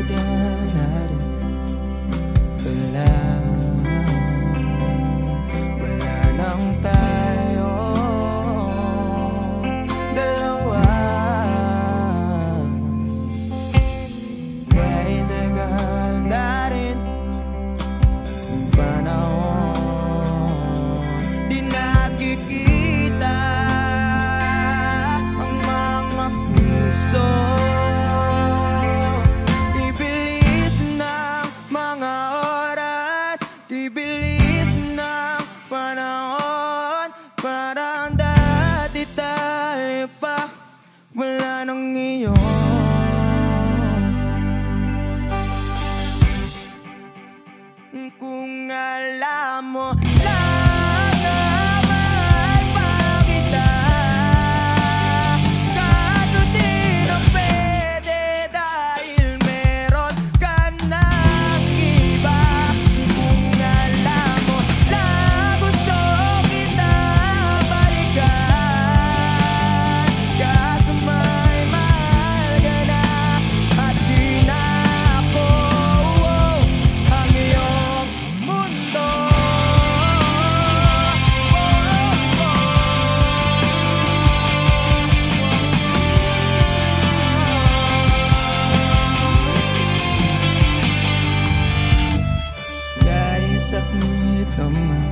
tagal na rin. Wala nang tayo dalawa. Kahit tagal na rin ang panahon, di nakikita ang mga puso. Ibilis ng mga oras, ibilis ng panahon. Parang dati tayo pa, wala nang iyon. Kung alam mo lang na mahal pa kita, kaso di na pwede dahil meron ka ng iba. Kung alam mo lang gusto kita balikan, kaso may mahal ka na at di na ako ang iyong mundo. Kahit sakit naman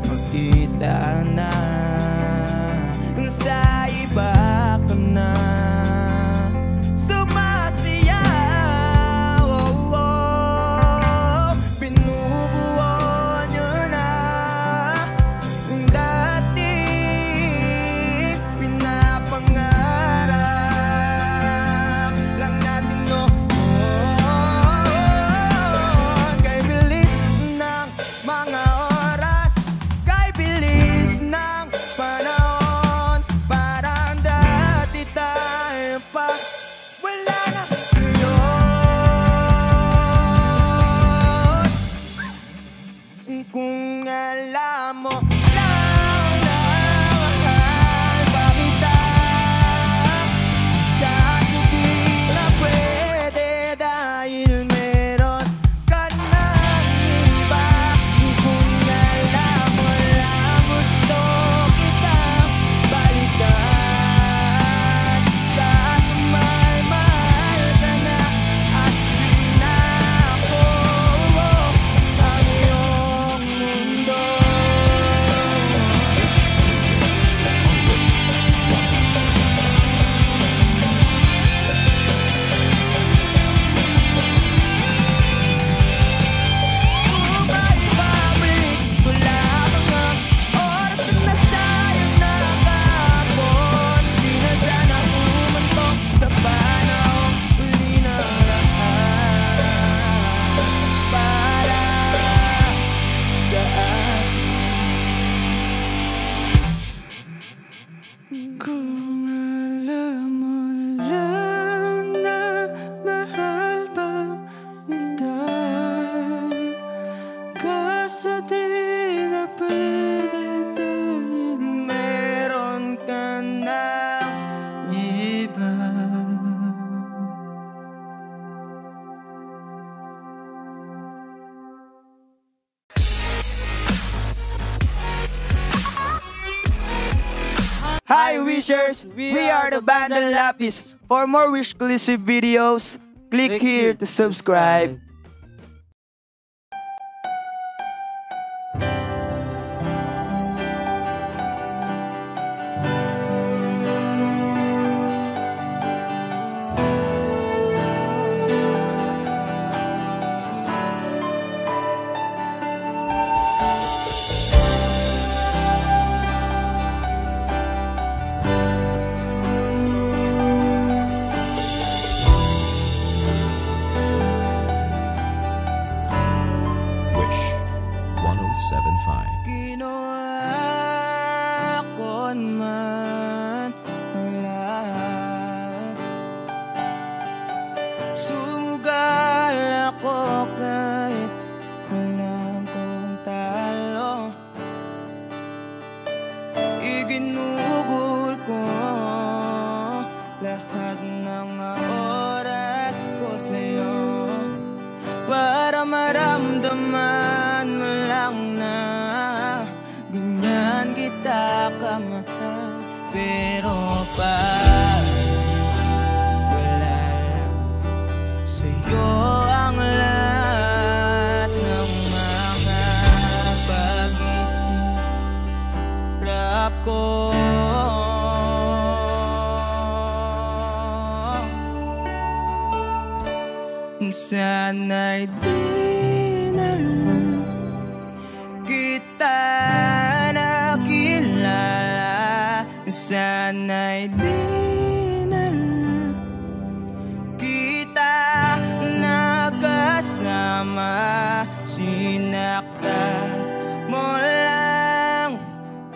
magkita na, sa iba ka na sumasayaw. Binubuo nyo na yung dati pinapangarap lang natin noon. Kay bilis ng mga oras, kay bilis ng panahon. Parang dati tayo pa, wala na ngayon. Kung alam mo lang na mahal pa kita, kaso di na pwede dahil meron ka ng iba. Kung alam mo lang gusto kita balikan, kaso may mahal ka na at di na ako ang iyong mundo. Kung maibabalik ko lamang ang oras na nasayang na kahapon, di na sana humuntok sa panahong huli na lahat para sa atin. Kung alam mo lang na mahal pa kita, kaso di na pwede dahil meron ka ng iba. Hi wishers, we are the Banda Lapis. For more wish exclusive videos, click here to subscribe. Wish 1075. Ginawa ko man ang lahat, sumugal ako kahit alam kong talo. Iginugol ko lahat ng oras ko sa sana'y di na lang kita nakilala, sana'y di na lang kita nakasama, sinaktan mo lang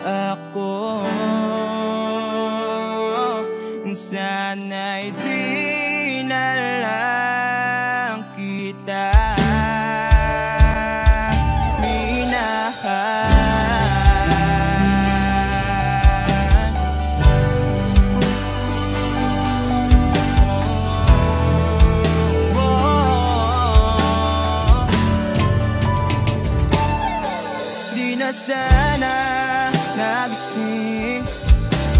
ako. Sana'y di na lang kita minahal. Di na sana nagising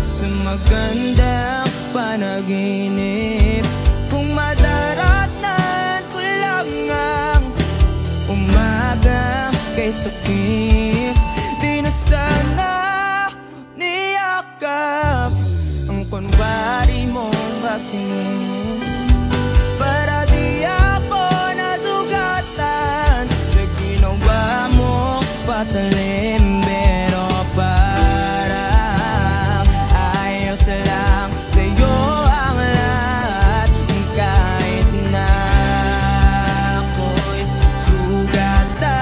sa magandang panaginip, kung madaratnan ko lang ang umaga kay sakit. Di na sana niyakap ang kunwari mong bakit, para di ako nasugatan sa ginawa mo patalim. Pero parang ayos lang sa'yo ang lahat, kahit na ako'y sugatan.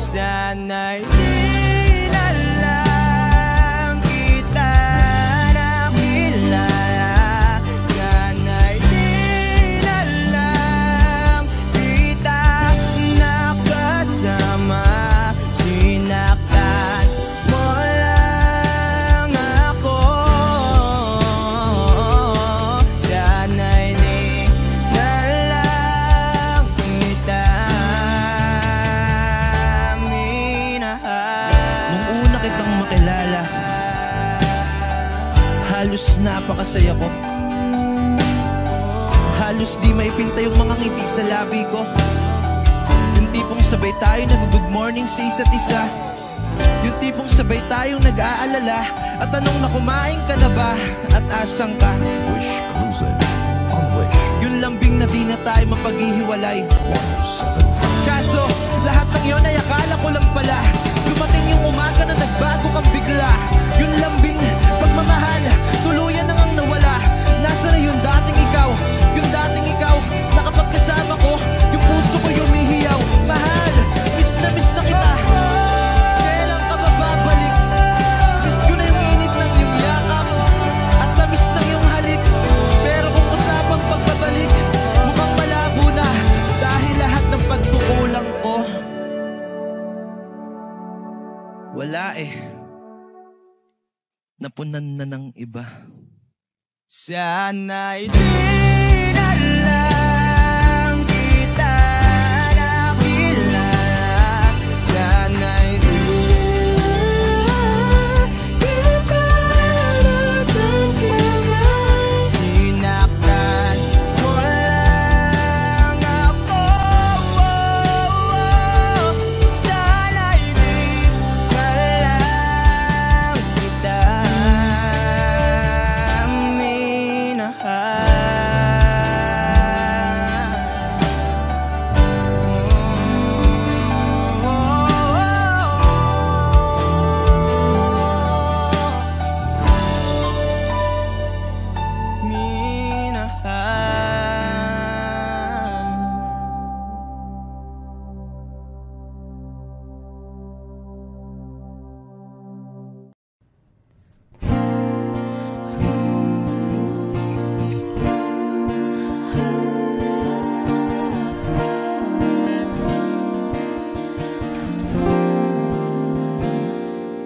Sana'y di na lang kita nakilala, sana'y di na lang kita nakasama, sinaktan mo lang ako. Sana'y di na lang kita minahal. Nung una kitang makilala, halos napakasaya ko. Halos di maipinta yung mga ngiti sa labi ko. Yung tipong sabay tayo nag-good morning sa isa't isa. Yung tipong sabay tayong nag-aalala at tanong na kumain ka na ba at asang ka. Wish cruising on Wish Yung lambing na di na tayo mapaghihiwalay. 107.5. Kaso lahat ng yun ay akala ko lang pala. Dumating yung umaga na nagbago kang bigla. Yung lambing pagmamahal tuluyan nang ang nawala. Nasa na yung dating ikaw? Yung dating ikaw na kapag kasama ko, yung puso ko yumihiyaw. Mahal, miss na kita. Kailan ka ba babalik? Miss ko na yung init ng iyong yakap at tamis ng iyong halik. Pero kung usapang pagbabalik, mukhang malabo na dahil lahat ng pagkukulang ko wala napunan na ng iba. Sana'y di na lang kita nakilala, sana'y di na lang kita nakasama, sinaktan mo lang ako. Sana'y di na lang kita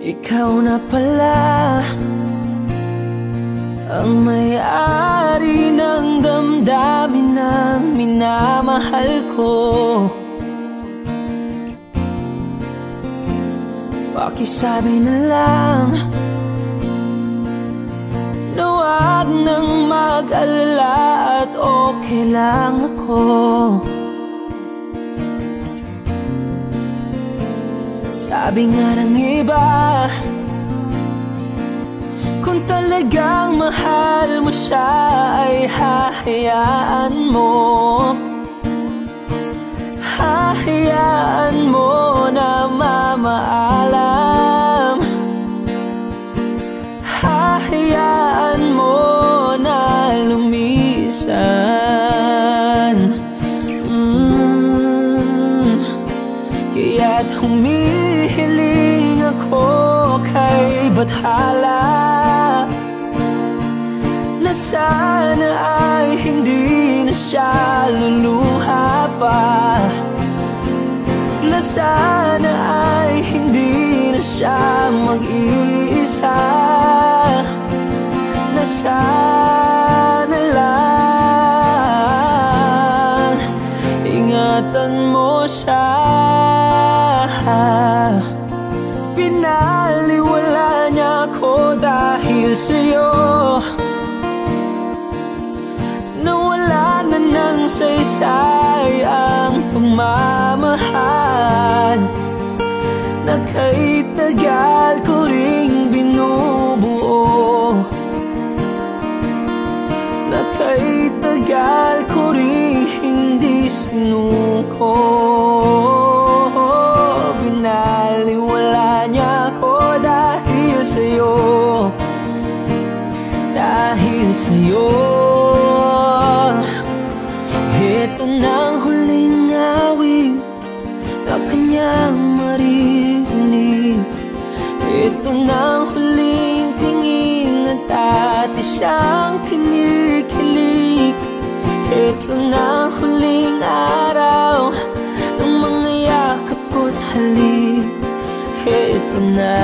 Ikaw na pala ang may-ari ng damdamin ng minamahal ko. Pakisabi na lang na wag nang mag-alala at okay lang ako. Sabi nga ng iba, kung talagang mahal mo siya ay ay hahayaan mo. Hahayaan mo na mamaalam. Hahayaan mo na lumisan. Kaya't humihiling ako kay Bathala na sana ay hindi na siya luluha pa, na sana ay hindi na siya mag-iisa, na sana lang ingatan mo siya. Pinaliwala niya ako dahil sa'yo, nawala na ng saysay ang pagmamahal na kay tagal ko ring binubuo, na kay tagal ko ring hindi sinuko. Binaliwala niya ako dahil sa'yo, dahil sa'yo. Ito na ang huling awit na kanyang marinig. Ito na ang huling tingin at dati siyang kinikilig. Ito na ang huling araw ng mga yakap ko't halik. Ito na,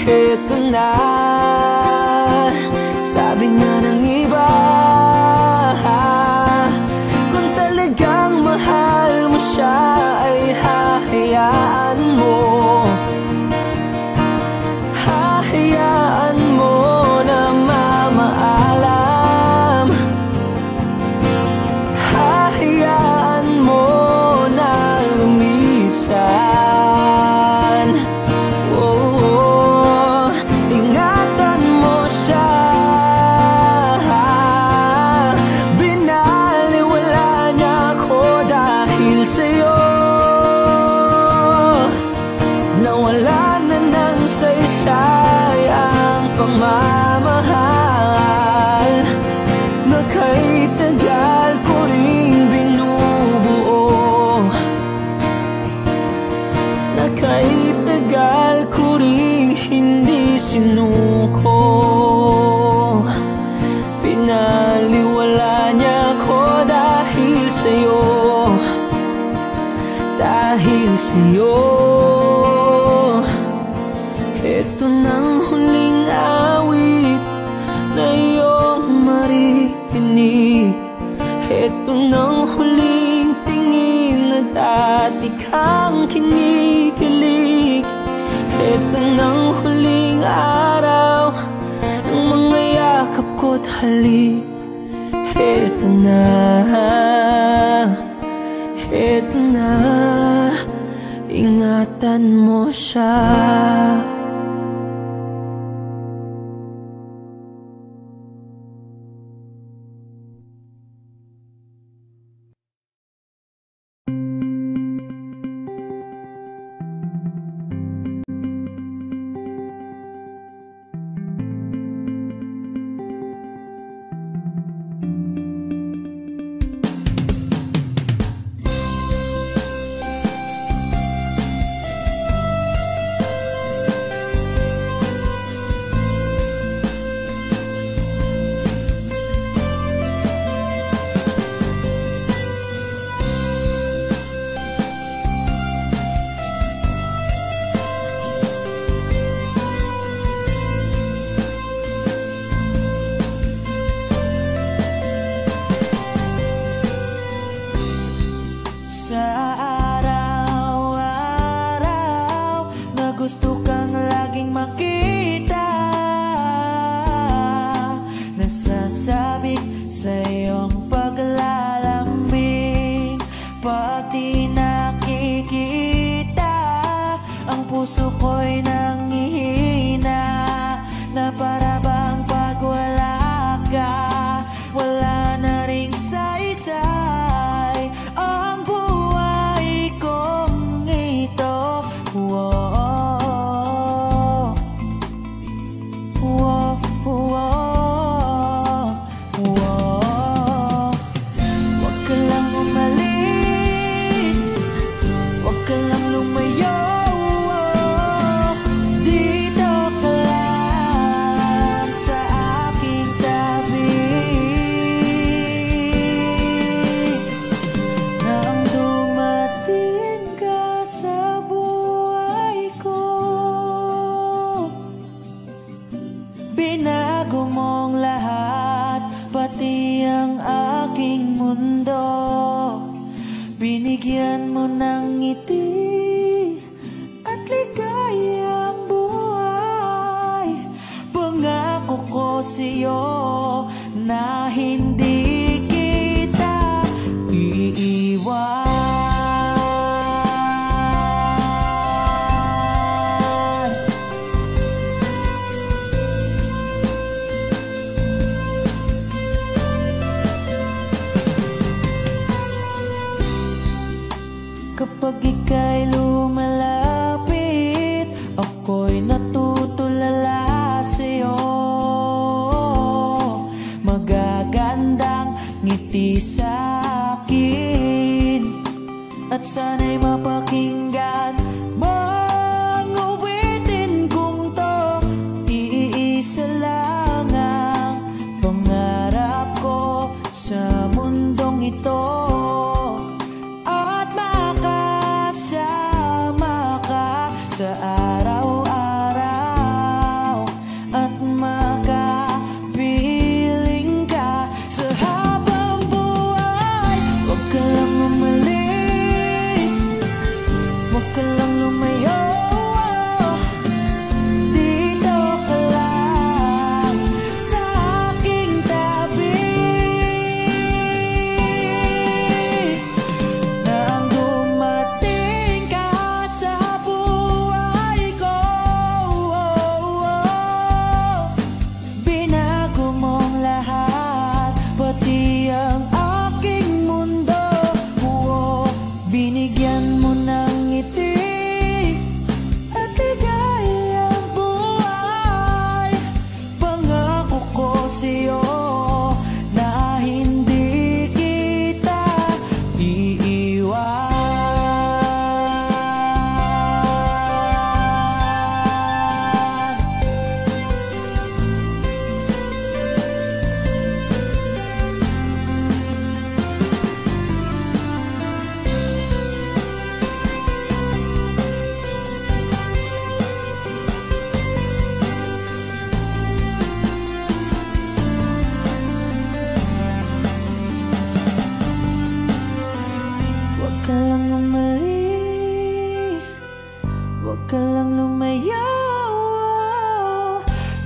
ito na. Sabi nga ng iba, kung talagang mahal mo siya ay hahayaan mo. Hahayaan mo na mamaalam. Hahayaan mo na lumisan. Oh, ingatan mo siya. Sa'yo, nawala na ng saysay ang pagmamahal na kay tagal ko ring binubuo, na kay tagal ko ring hindi sinuko. Pinaliwala niya ko dahil sa'yo, dahil sa'yo. Ito nang huling awit na iyong marinig. Ito nang huling tingin na dati kang kinikilig. Ito nang huling araw ng mga yakap ko't halik. Ito na, ito na, ingatan mo siya. gusto kang laging makita, nasasabik sa iyong paglalambing. Pag di nakikita, ang puso ko'y nangihina, na para bang pag wala Binago mong lahat, pati ang aking mundo. Binigyan mo ng ngiti at ligayang buhay. Pangako ko sa'yo na hindi kita iiwan. Kapag ika'y lumalapit, ako'y natutulala sa'yo. Magagandang ngiti sa'kin, at sana'y mapakinggan mang uwitin kong to. Iisa lang ang pangarap ko sa mundong ito, sa araw-araw at makapiling ka sa habang buhay. Huwag ka lang umalis, huwag ka lang lumayo. Dito ka lang sa aking tabi. Nang dumating ka sa pati ang aking mundo. Binigyan mo ng ngiti at ligayang buhay. Pangako ko sa'yo na hindi kita iiwan. Huwag ka lang umalis, huwag ka lang lumayo.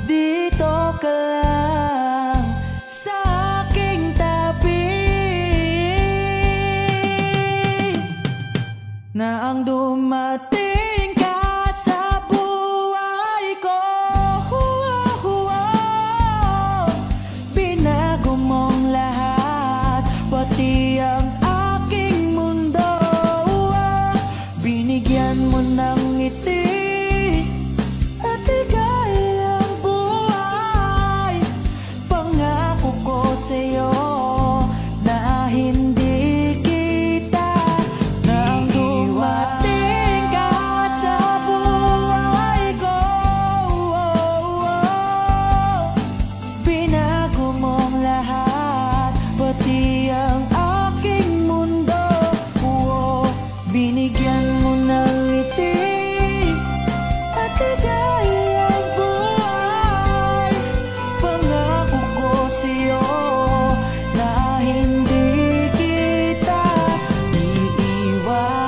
Dito ka lang sa aking tabi. Na ang dumating ka sa buhay ko, binago mong lahat, pati ang binigyan mo ng ngiti at ligayang buhay. Pangako ko sa'yo na hindi kita nang dumating ka sa buhay ko. Binago mong lahat, pati ang aking mundo. Binigyan mo ng ngiti at ligayang buhay. Pangako ko sa'yo na hindi kita iiwan.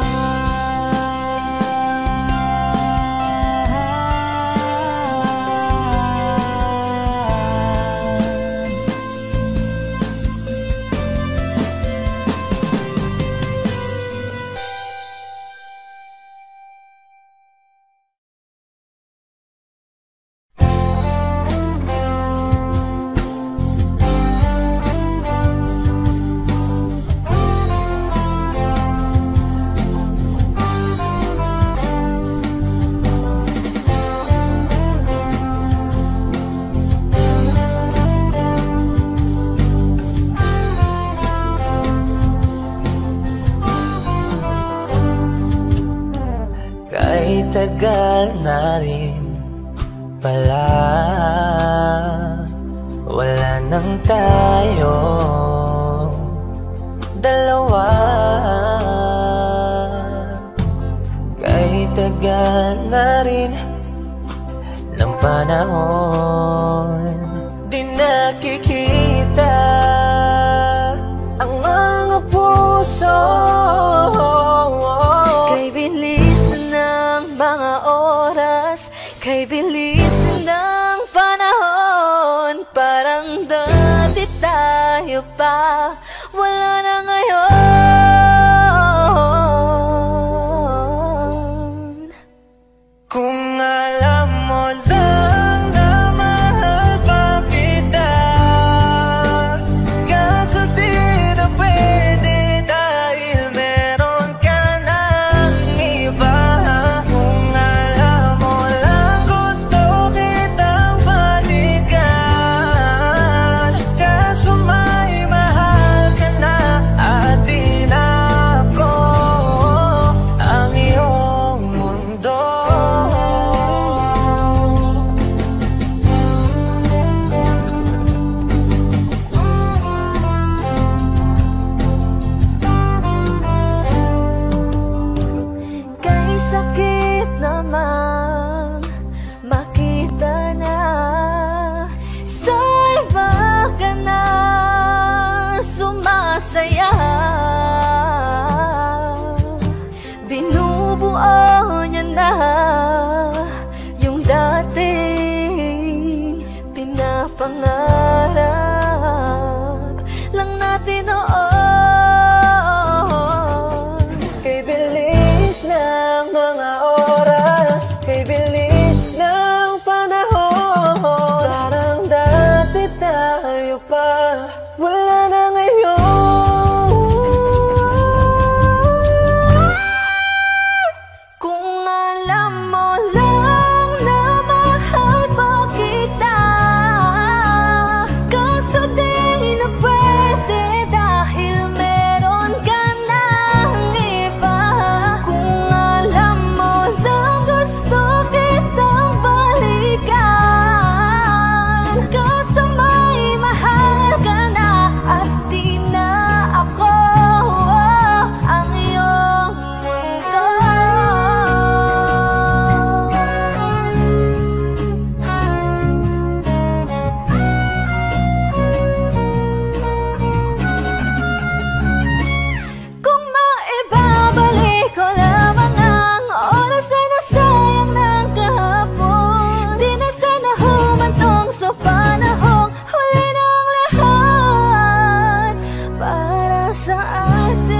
Kahit tagal na rin pala, wala nang tayo dalawa. Kahit tagal na rin ng panahon, tayo pa, wala na ngayon. Kung alam mo lang na mahal pa kita, kaso di na pwede dahil meron ka ng iba. Kung alam mo lang gusto kitang balikan, kaso may mahal ka na at di na ako ang iyong mundo. Kay sakit naman makita na sa iba ka na sumasaya. Binubuo niya na yung dating pinapangarap lang natin noon. Kay bilis ng mga oras, kay bilis ng panahon, parang dati tayo pa, wala na ngayon. Kung alam mo lang na mahal pa kita, kaso di na pwede dahil meron ka ng iba. Kung alam mo lang gusto kitang balikan, kaso may mahal ka na at di na ako ang iyong mundo. Kung maibabalik ko lamang ang oras na nasayang ng kahapon, di na sana humantong sa panahong huli ng lahat para sa atin.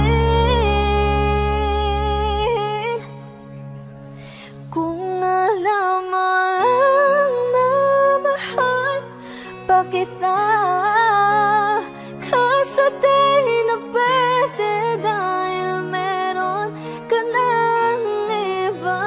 Kung alam mo lang na mahal pa kita, kaso di na pwede dahil meron ka ng iba.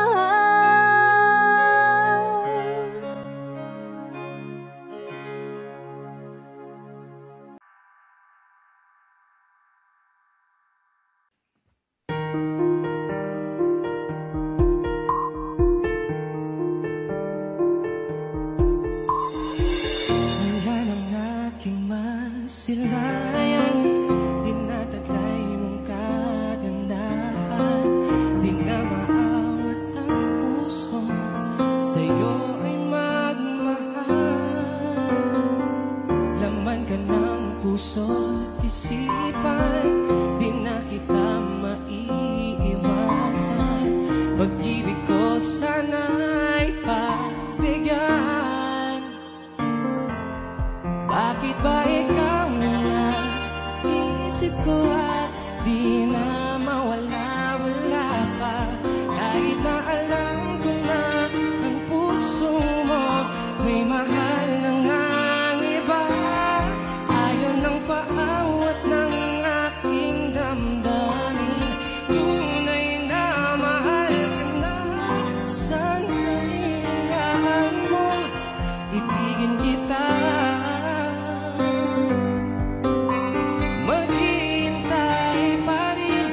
Wala ng aking masilayan, dinataglay mong kagandahan, di na maawat ang puso, sa'yo ay magmahal. Laman ka ng puso at isipan, di na kita maiiwasan. Pag-ibig ko sana'y pagbigyan. Bakit ba ikaw na isip ko at di na mawala-wala pa? Kahit na alam ko na ang puso mo may mahal na ngang iba, ayaw ng paawat ng aking damdamin. Tunay na mahal ka na, sana'y hayaan mo ibigin kita. Maghihintay pa rin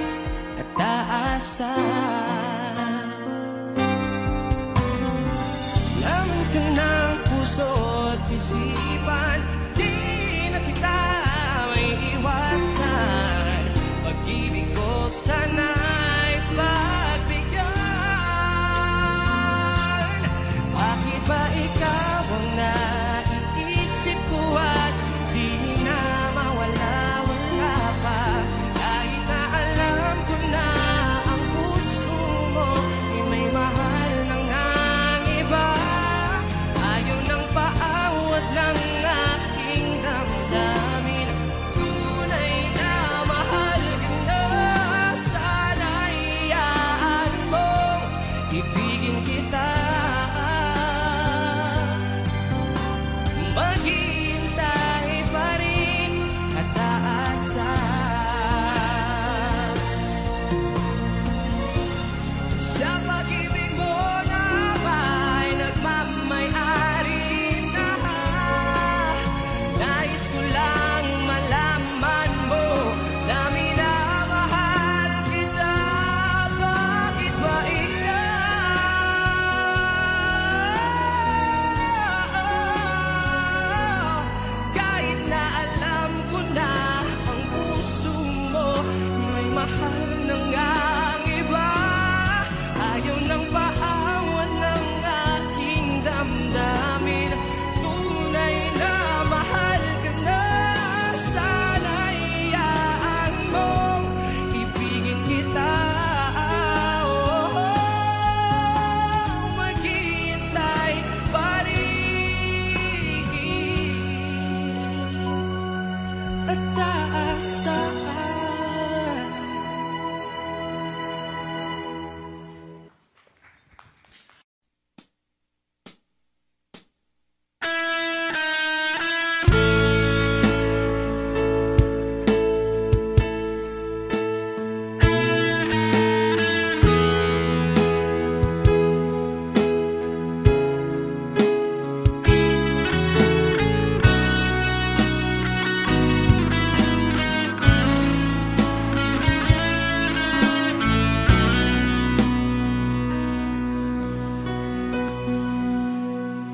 at taasan.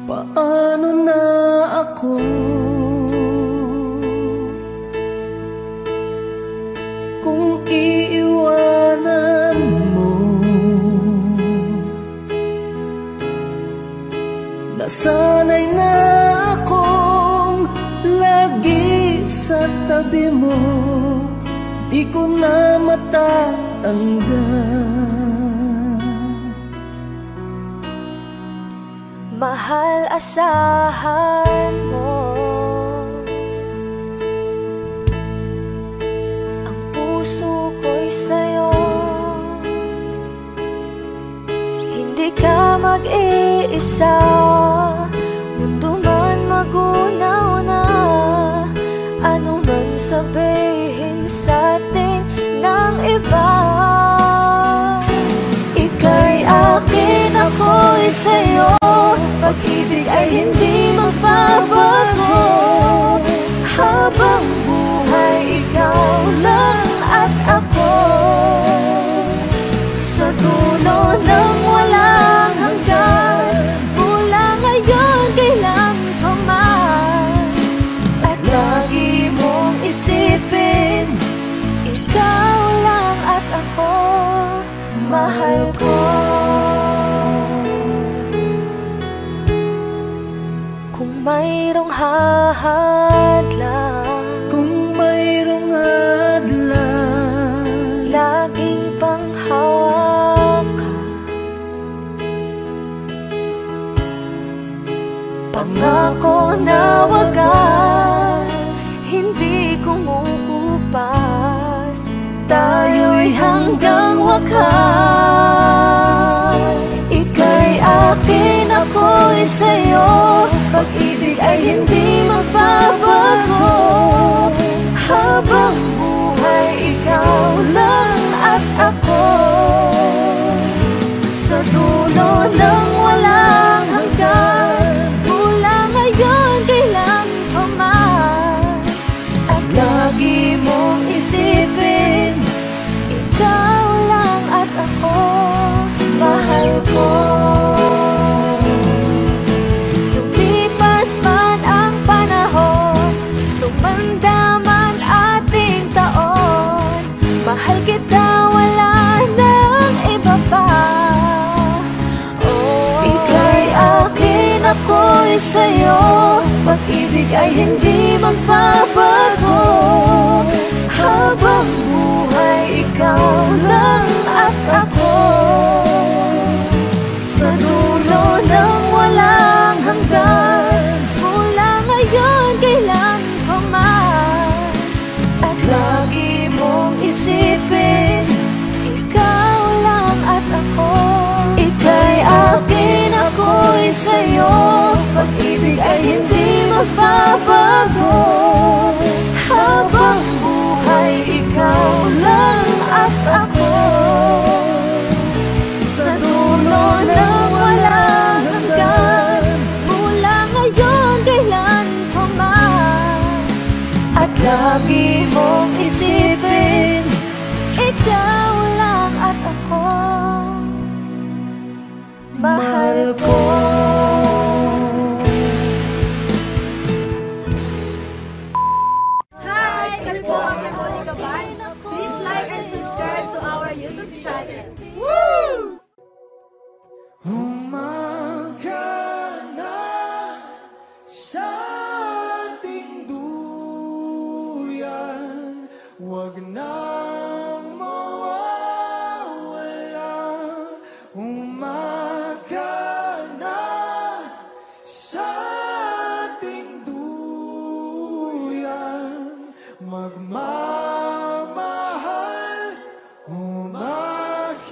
Paano na ako kung iiwanan mo? Nasanay na akong lagi sa tabi mo, di ko na matatanggal. Mahal, asahan mo ang puso ko'y sa'yo. Hindi ka mag-iisa, mundo man magunaw na. Ano man sabihin sa'tin ng iba, ika'y akin, ako'y sa'yo. Pag-ibig ay hindi magbabago, habang buhay ikaw lang at ako. Sa dulo ng walang hanggan, mula ngayon kailan pa man. At lagi mong isipin, ikaw lang at ako, mahal ko. Mayroong hadlang, kung mayroong hadlang, laging panghawakan. Pangako na wagas, hindi kumukupas. Tayo'y hanggang wakas. Ika'y akin, ako'y sa'yo. Pag-ibig ay hindi magbabago, habang buhay ikaw lang at ako. Sa dulo ng walang hanggan, mula ngayon kailan pa man. At lagi mong isipin, ikaw lang at ako, mahal ko. Mahal kita, wala nang iba pa. Oh, ika'y akin, ako'y sa'yo. Pag-ibig ay hindi magbabago, habang buhay ikaw lang at ako. Sa dulo ng walang hanggan, mula ngayon kailan pa man. At lagi mong isipin, ikaw lang at ako. Ika'y akin, ako'y sa'yo. Pag-ibig ay hindi magbabago, habang buhay ikaw lang at ako. Sa dulo ng walang hanggan, mula ngayon kailan pa man. At lagi mong isipin, ikaw lang at ako, mahal ko. Hi! Kami po ang Monica Band. Please like and subscribe to our YouTube channel. Woo! Umaga na sa ating duyan, huwag nang mawawala. Umaga na sa ating duyan, magmamahal, umahiwaga.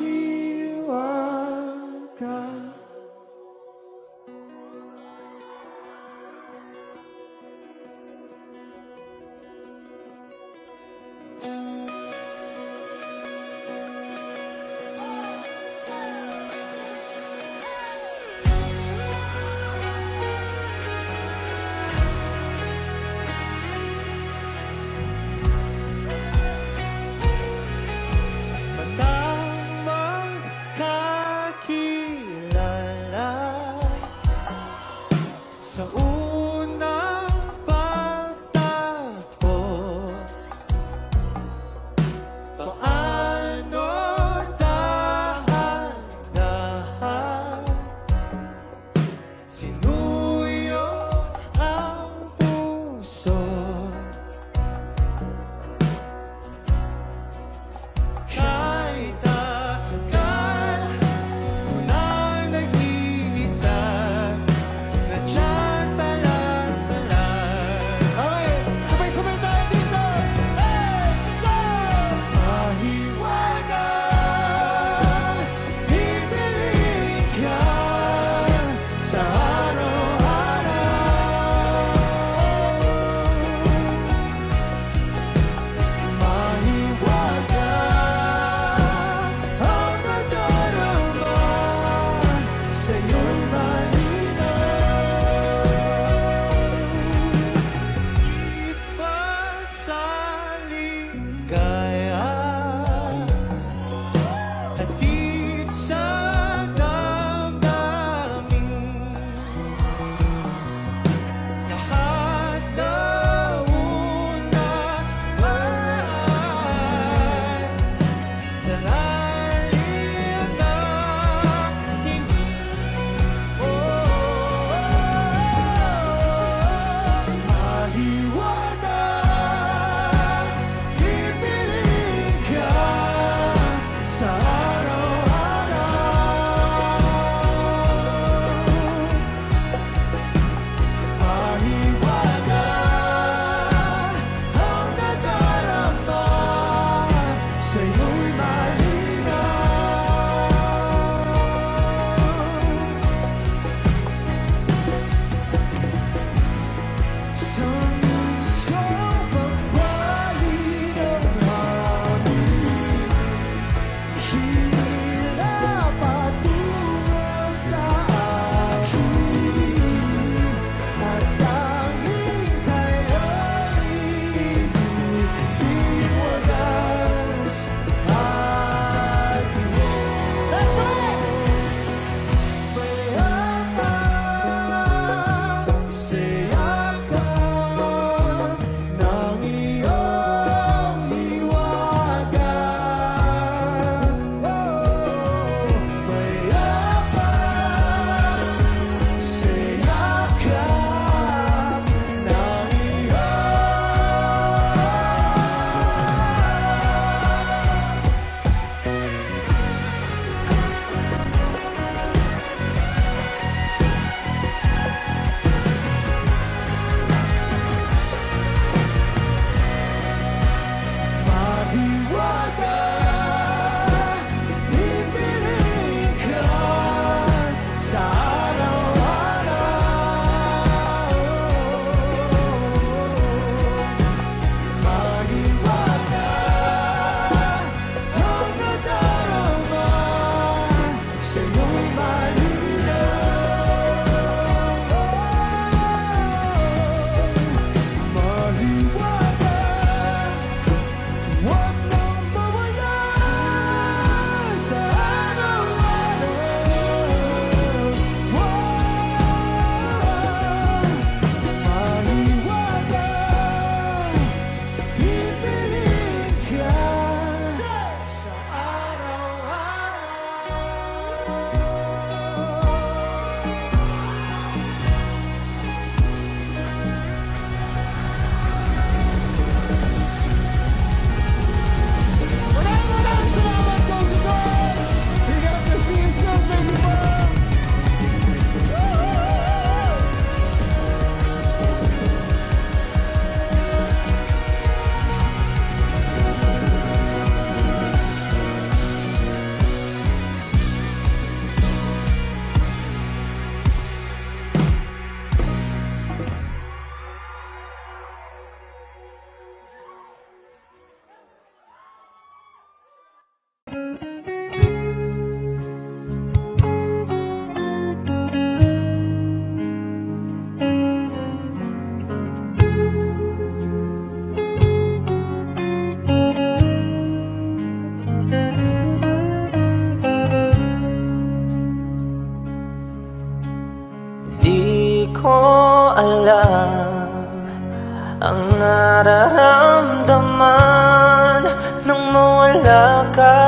ang nararamdaman nang mawala ka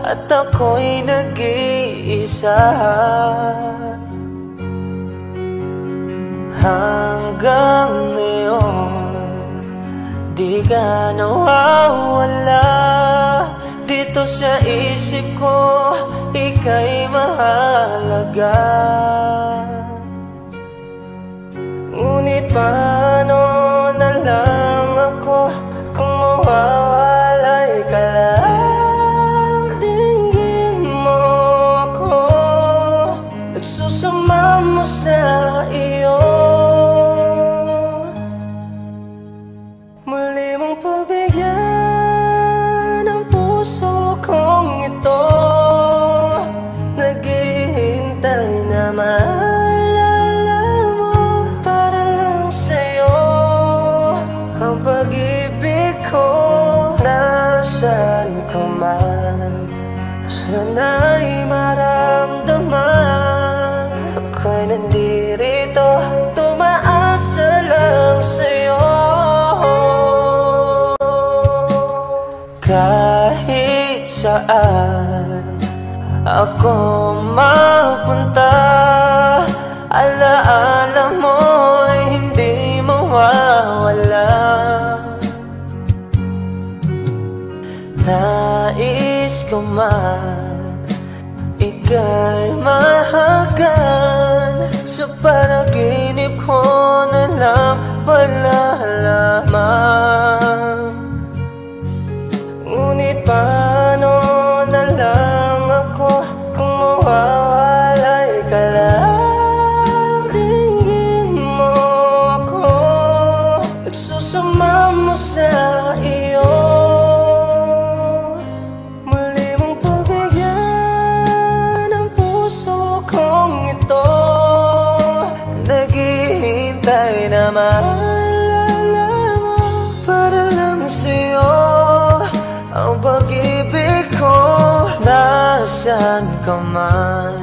at ako'y nag-iisa. Hanggang ngayon di ka nawawala dito sa isip ko, ika'y mahalaga. Ngunit paano na lang ako kung mawawalay ka lang? Tingin mo ako, nagsusama mo sa iyo. Muli mong pagbigyan ang puso kong ito, naghihintay na maalala mo para lang sa'yo. Ang pag-ibig ko nasaan ka man, sana'y maramdaman. Ako'y nandirito, tumaasa lang sa'yo. Kahit saan ako mapunta, alaala mo'y hindi mawawala. Nais ko man ika'y mahagan, sa panaginip ko na lang palalaman. Ngunit paano na lang ako kung mawawalay ka lang? Tingin mo ako, nagsusama mo sa iyo. Muli mong pagbigyan ang puso kong ito, naghihintay na maalala mo para lang sa'yo. Ang pag-ibig ko nasaan ka man,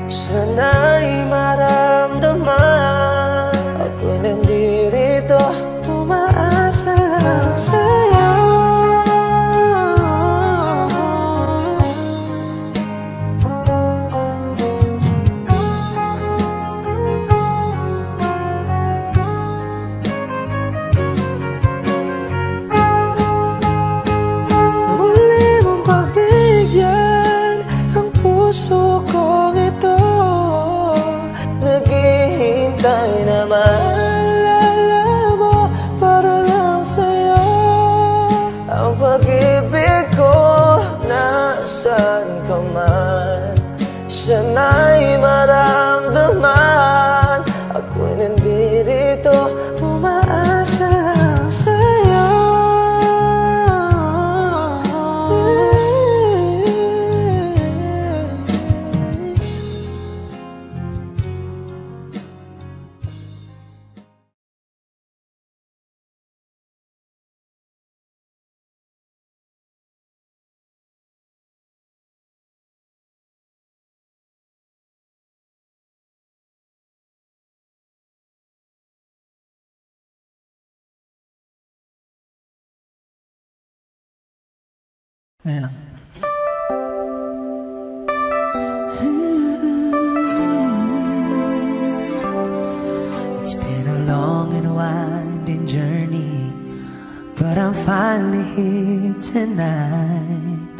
sana'y maramdaman. Ako'y nandirito, tumaasa lang sa'yo. Naghihintay na maalala mo para lang sa'yo. Ang pag-ibig ko nasaan ka man, sana'y maramdaman. Ako'y nandirito, tumaasa lang sa'yo. Ngayon lang. It's been a long and winding journey, but I'm finally here tonight,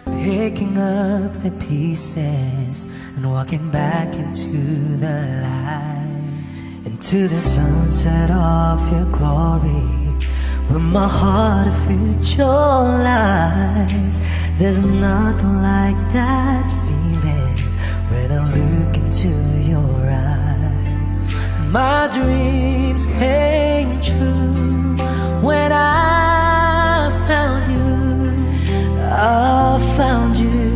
picking up the pieces and walking back into the light, into the sunset of your glory, where my heart of future lies. There's nothing like that feeling when I look into your eyes. My dreams came true when I found you. I found you.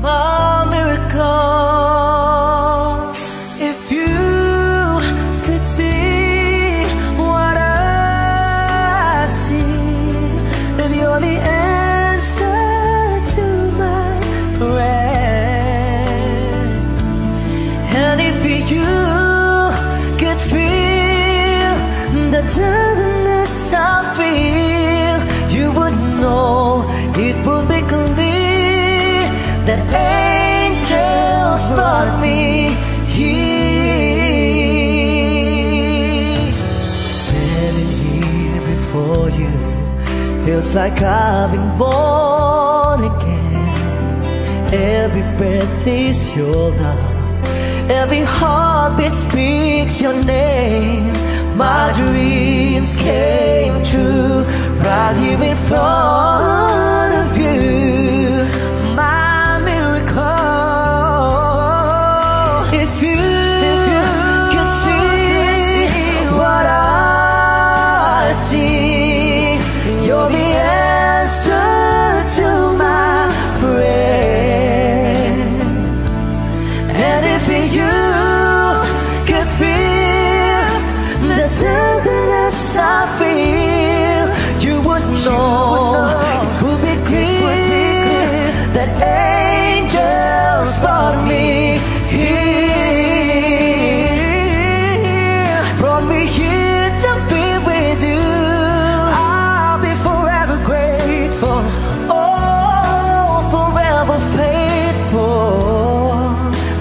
My miracle. If you could see what I see, then you're the answer to my prayers. And if you could feel that angels brought me here. Standing here before you feels like I've been born again. Every breath is your love, every heartbeat speaks your name. My dreams came true right here in front of you. My miracle. If you can see what I see, you're the answer to my prayers. And if you could feel the tenderness I feel, you would know it would be clear that angels brought me here, brought me here to be with you. I'll be forever grateful, oh, forever faithful.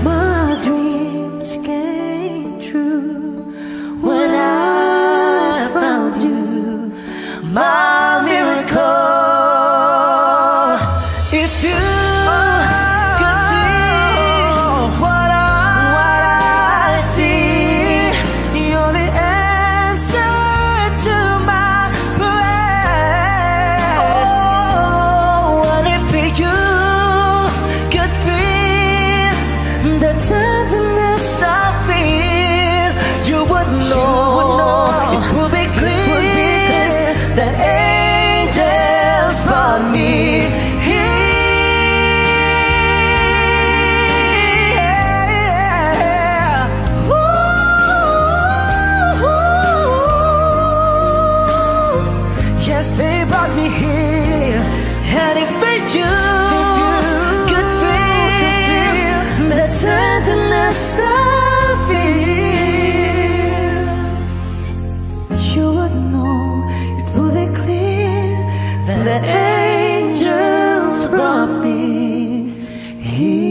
My dreams came true when I found you, my miracle. If you could see what I see, you're the answer to my prayers. Oh, and if you could feel the tenderness I feel, you would know it would be clear that angels brought me here. Ooh, yes, they brought me here. And if you could feel the tenderness I feel, you would know it would be clear that the angels brought me here.